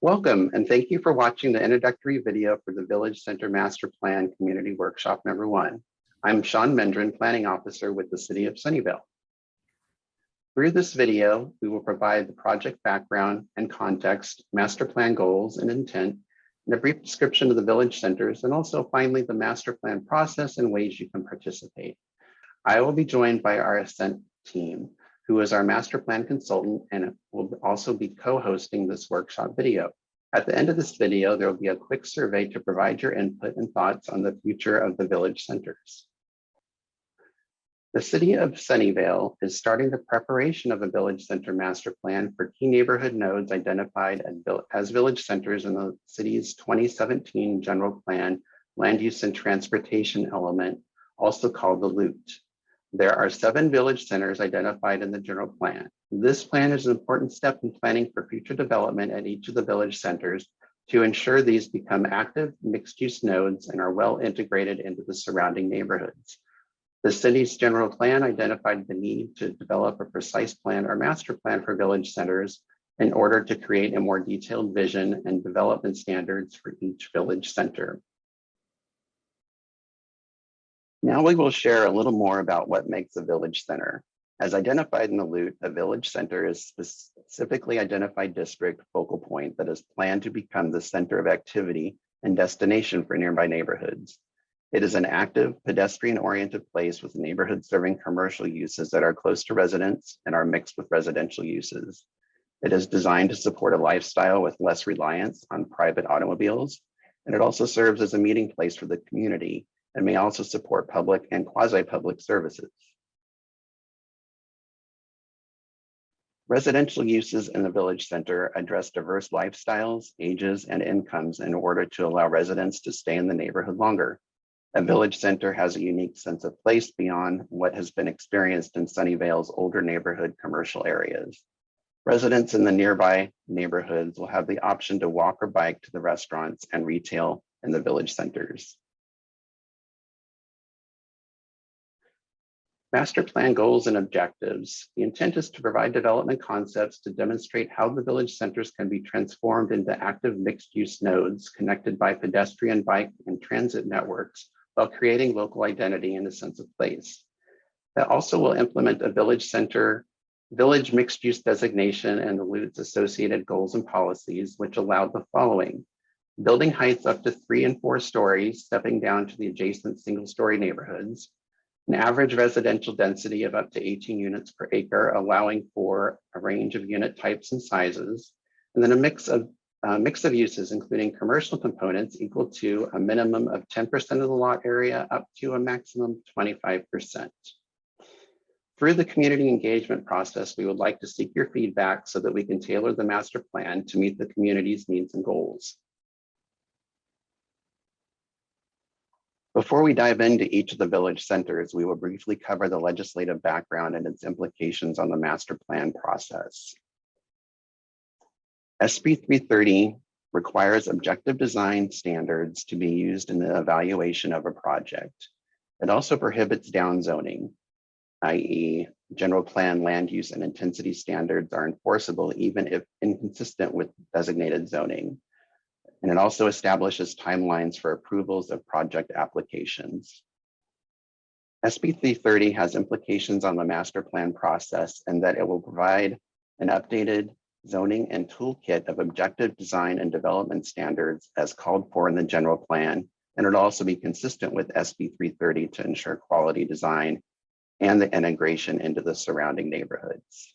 Welcome, and thank you for watching the introductory video for the Village Center Master Plan Community Workshop number 1. I'm Sean Mendren, Planning Officer with the City of Sunnyvale. Through this video, we will provide the project background and context, master plan goals and intent, and a brief description of the village centers, and also finally the master plan process and ways you can participate. I will be joined by our Ascent team, who is our master plan consultant and will also be co-hosting this workshop video. At the end of this video, there will be a quick survey to provide your input and thoughts on the future of the village centers. The City of Sunnyvale is starting the preparation of a village center master plan for key neighborhood nodes identified as village centers in the city's 2017 general plan land use and transportation element, also called the LUTE. There are 7 village centers identified in the general plan. This plan is an important step in planning for future development at each of the village centers to ensure these become active mixed-use nodes and are well integrated into the surrounding neighborhoods. The city's general plan identified the need to develop a precise plan or master plan for village centers in order to create a more detailed vision and development standards for each village center. Now we will share a little more about what makes a village center. As identified in the LUTE, a village center is a specifically identified district focal point that is planned to become the center of activity and destination for nearby neighborhoods. It is an active, pedestrian-oriented place with neighborhoods serving commercial uses that are close to residents and are mixed with residential uses. It is designed to support a lifestyle with less reliance on private automobiles, and it also serves as a meeting place for the community and may also support public and quasi-public services. Residential uses in the village center address diverse lifestyles, ages, and incomes in order to allow residents to stay in the neighborhood longer. A village center has a unique sense of place beyond what has been experienced in Sunnyvale's older neighborhood commercial areas. Residents in the nearby neighborhoods will have the option to walk or bike to the restaurants and retail in the village centers. Master plan goals and objectives. The intent is to provide development concepts to demonstrate how the village centers can be transformed into active mixed-use nodes connected by pedestrian, bike, and transit networks while creating local identity and a sense of place. That also will implement a village mixed-use designation and the LUTE's associated goals and policies, which allow the following: building heights up to 3 and 4 stories, stepping down to the adjacent single-story neighborhoods, an average residential density of up to 18 units per acre, allowing for a range of unit types and sizes, and then a mix of uses, including commercial components equal to a minimum of 10% of the lot area up to a maximum of 25%. Through the community engagement process, we would like to seek your feedback so that we can tailor the master plan to meet the community's needs and goals. Before we dive into each of the village centers, we will briefly cover the legislative background and its implications on the master plan process. SB 330 requires objective design standards to be used in the evaluation of a project. It also prohibits downzoning, i.e. general plan land use and intensity standards are enforceable even if inconsistent with designated zoning. And it also establishes timelines for approvals of project applications. SB 330 has implications on the master plan process in that it will provide an updated zoning and toolkit of objective design and development standards as called for in the general plan, and it'll also be consistent with SB 330 to ensure quality design and the integration into the surrounding neighborhoods.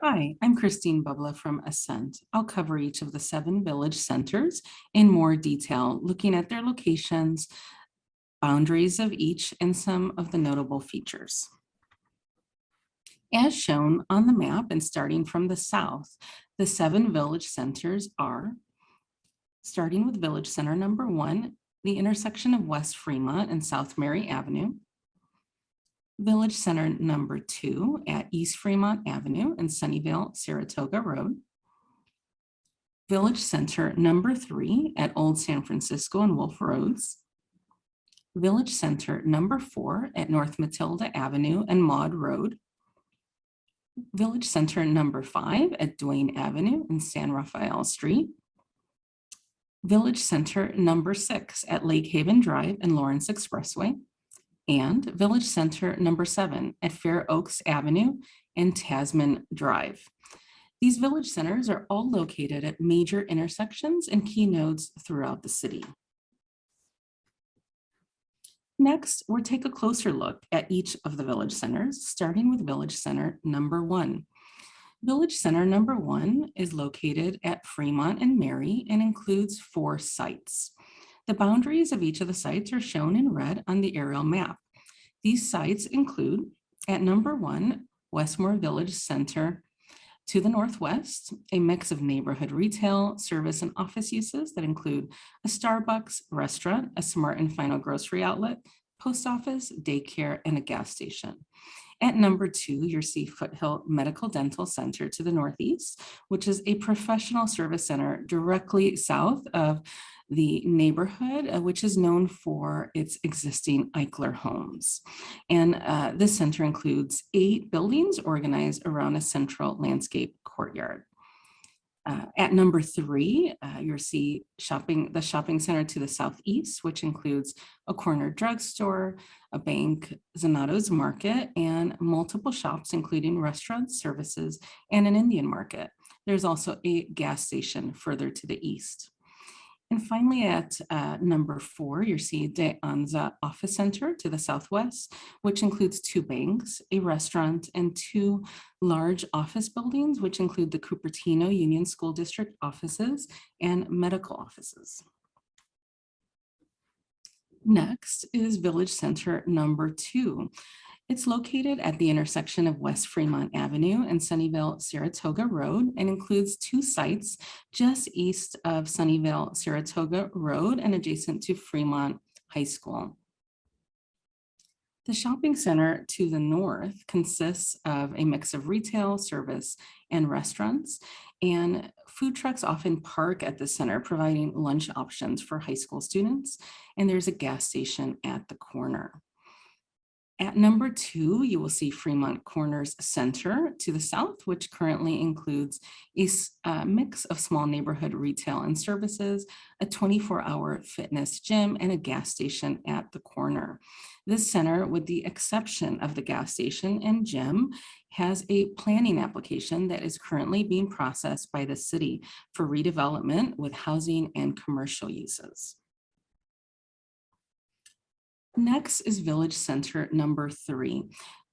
Hi, I'm Christine Bubla from Ascent. I'll cover each of the 7 village centers in more detail, looking at their locations, boundaries of each, and some of the notable features. As shown on the map and starting from the south, the 7 village centers are, starting with village center number 1, the intersection of West Fremont and South Mary Avenue. Village Center number 2 at East Fremont Avenue and Sunnyvale Saratoga Road. Village Center number 3 at Old San Francisco and Wolfe Roads. Village Center number 4 at North Mathilda Avenue and Maude Road. Village Center number 5 at Duane Avenue and San Rafael Street. Village Center number 6 at Lakehaven Drive and Lawrence Expressway. And Village Center number 7 at Fair Oaks Avenue and Tasman Drive. These village centers are all located at major intersections and key nodes throughout the city. Next, we'll take a closer look at each of the village centers, starting with Village Center number 1. Village Center number 1 is located at Fremont and Mary and includes 4 sites. The boundaries of each of the sites are shown in red on the aerial map. These sites include, at number 1, Westmore Village Center to the northwest, a mix of neighborhood retail, service, and office uses that include a Starbucks, restaurant, a Smart and Final grocery outlet, post office, daycare, and a gas station. At number 2, you'll see Foothill Medical Dental Center to the northeast, which is a professional service center directly south of the neighborhood, which is known for its existing Eichler homes. And this center includes 8 buildings organized around a central landscape courtyard. At number 3, you'll see the shopping center to the southeast, which includes a corner drugstore, a bank, Zanato's Market, and multiple shops, including restaurants, services, and an Indian market. There's also a gas station further to the east. And finally, at number 4, you see De Anza Office Center to the southwest, which includes 2 banks, a restaurant, and 2 large office buildings, which include the Cupertino Union School District offices and medical offices. Next is Village Center number 2. It's located at the intersection of West Fremont Avenue and Sunnyvale-Saratoga Road and includes 2 sites just east of Sunnyvale-Saratoga Road and adjacent to Fremont High School. The shopping center to the north consists of a mix of retail, service, and restaurants, and food trucks often park at the center, providing lunch options for high school students, and there's a gas station at the corner. At number 2, you will see Fremont Corners Center to the south, which currently includes a mix of small neighborhood retail and services, a 24-hour fitness gym, and a gas station at the corner. This center, with the exception of the gas station and gym, has a planning application that is currently being processed by the city for redevelopment with housing and commercial uses. Next is Village Center number 3.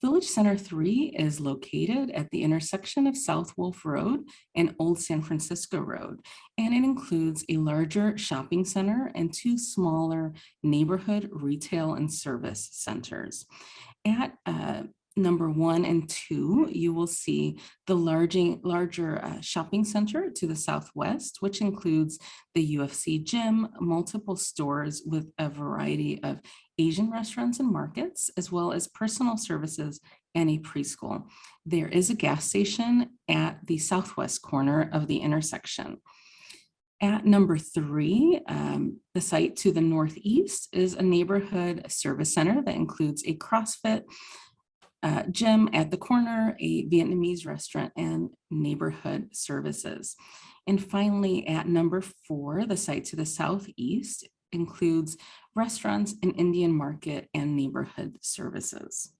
Village Center 3 is located at the intersection of South Wolfe Road and Old San Francisco Road, and it includes a larger shopping center and 2 smaller neighborhood retail and service centers. At number 1 and 2, you will see the larger shopping center to the southwest, which includes the UFC gym, multiple stores with a variety of Asian restaurants and markets, as well as personal services and a preschool. There is a gas station at the southwest corner of the intersection. At number 3, the site to the northeast is a neighborhood service center that includes a CrossFit gym at the corner, a Vietnamese restaurant, and neighborhood services. And finally, at number 4, the site to the southeast includes restaurants, an Indian market, and neighborhood services.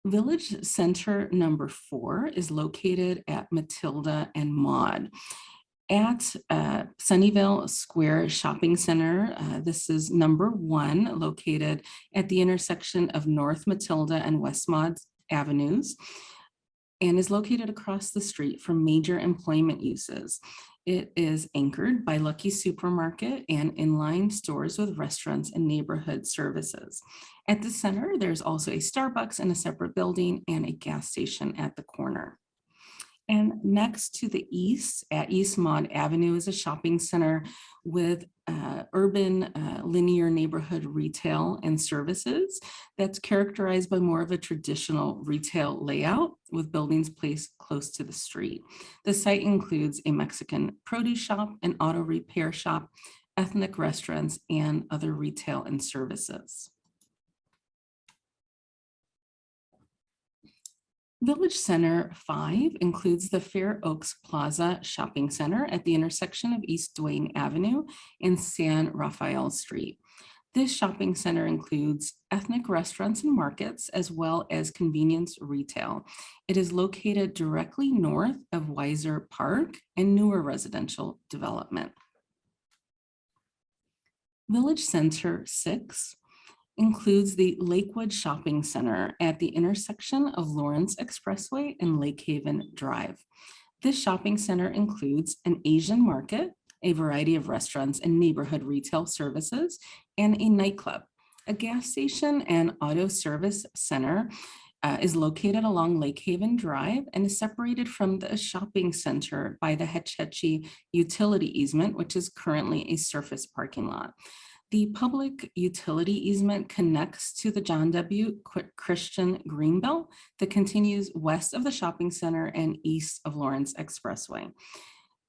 Village Center number 4 is located at Mathilda and Maude. At Sunnyvale Square Shopping Center, this is number 1, located at the intersection of North Mathilda and West Maude Avenues, and is located across the street from major employment uses. It is anchored by Lucky Supermarket and inline stores with restaurants and neighborhood services. At the center, there's also a Starbucks in a separate building and a gas station at the corner. And next to the east, at East Maude Avenue, is a shopping center with urban linear neighborhood retail and services that's characterized by more of a traditional retail layout with buildings placed close to the street. The site includes a Mexican produce shop, an auto repair shop, ethnic restaurants, and other retail and services. Village Center 5 includes the Fair Oaks Plaza Shopping Center at the intersection of East Duane Avenue and San Rafael Street. This shopping center includes ethnic restaurants and markets, as well as convenience retail. It is located directly north of Weiser Park and newer residential development. Village Center 6 includes the Lakewood Shopping Center at the intersection of Lawrence Expressway and Lakehaven Drive. This shopping center includes an Asian market, a variety of restaurants and neighborhood retail services, and a nightclub. A gas station and auto service center is located along Lakehaven Drive and is separated from the shopping center by the Hetch Hetchy utility easement, which is currently a surface parking lot. The public utility easement connects to the John W. Christian Greenbelt that continues west of the shopping center and east of Lawrence Expressway.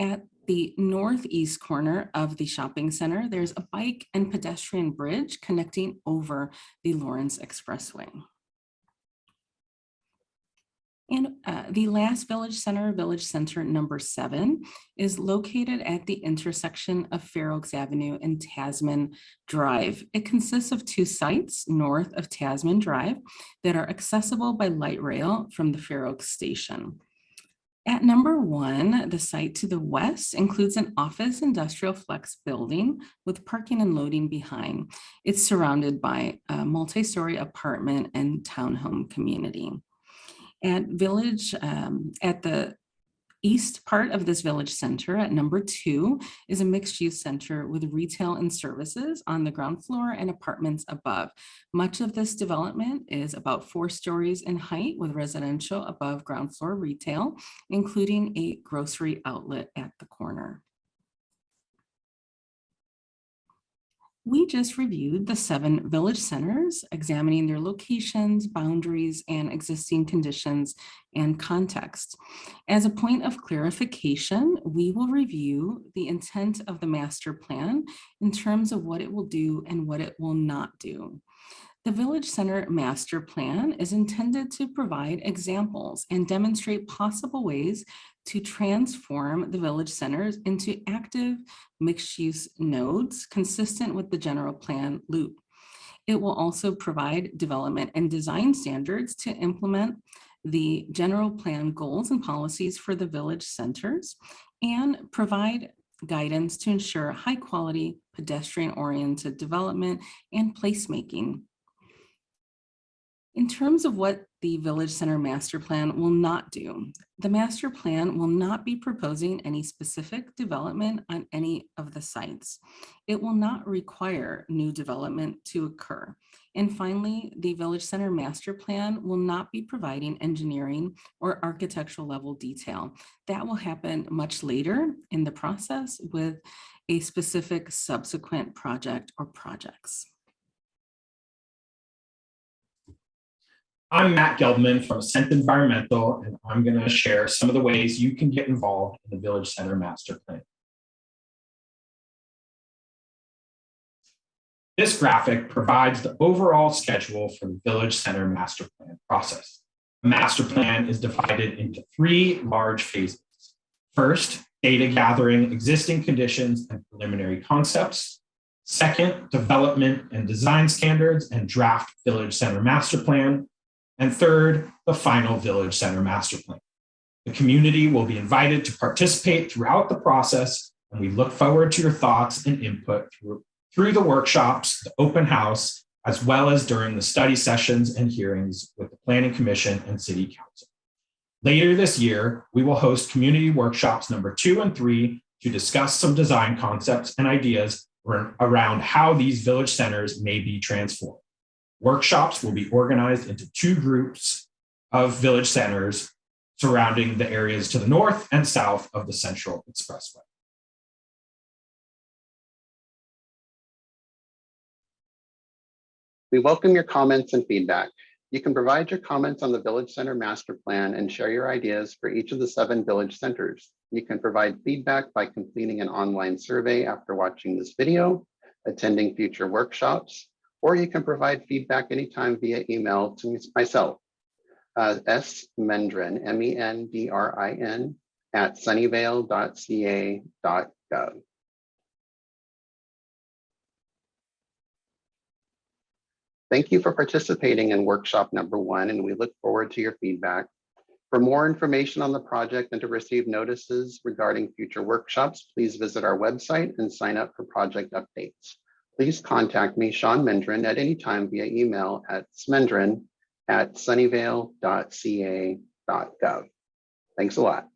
At the northeast corner of the shopping center, there's a bike and pedestrian bridge connecting over the Lawrence Expressway. And the last Village Center number 7, is located at the intersection of Fair Oaks Avenue and Tasman Drive. It consists of 2 sites north of Tasman Drive that are accessible by light rail from the Fair Oaks station. At number 1, the site to the west includes an office industrial flex building with parking and loading behind. It's surrounded by a multi-story apartment and townhome community. At the east part of this Village Center at number 2 is a mixed-use center with retail and services on the ground floor and apartments above. Much of this development is about 4 stories in height with residential above ground floor retail, including a grocery outlet at the corner. We just reviewed the 7 village centers, examining their locations, boundaries, and existing conditions and context. As a point of clarification, we will review the intent of the master plan in terms of what it will do and what it will not do. The Village Center Master Plan is intended to provide examples and demonstrate possible ways to transform the village centers into active mixed-use nodes consistent with the general plan LUTE. It will also provide development and design standards to implement the general plan goals and policies for the village centers and provide guidance to ensure high-quality pedestrian-oriented development and placemaking. In terms of what the Village Center Master Plan will not do, the Master Plan will not be proposing any specific development on any of the sites. It will not require new development to occur. And finally, the Village Center Master Plan will not be providing engineering or architectural level detail. That will happen much later in the process with a specific subsequent project or projects. I'm Matt Geldman from Ascent Environmental, and I'm going to share some of the ways you can get involved in the Village Center Master Plan. This graphic provides the overall schedule for the Village Center Master Plan process. The master plan is divided into 3 large phases. First, data gathering existing conditions and preliminary concepts. Second, development and design standards and draft Village Center Master Plan. And third, the final Village Center Master Plan. The community will be invited to participate throughout the process, and we look forward to your thoughts and input through the workshops, the open house, as well as during the study sessions and hearings with the Planning Commission and City Council. Later this year, we will host community workshops number 2 and 3 to discuss some design concepts and ideas around how these village centers may be transformed. Workshops will be organized into 2 groups of village centers surrounding the areas to the north and south of the Central Expressway. We welcome your comments and feedback. You can provide your comments on the Village Center Master Plan and share your ideas for each of the 7 village centers. You can provide feedback by completing an online survey after watching this video, attending future workshops, or you can provide feedback anytime via email to myself. S. Mendrin, MENDRIN, at sunnyvale.ca.gov. Thank you for participating in workshop number 1, and we look forward to your feedback. For more information on the project and to receive notices regarding future workshops, please visit our website and sign up for project updates. Please contact me, Sean Mendrin, at any time via email at smendrin@sunnyvale.ca.gov. Thanks a lot.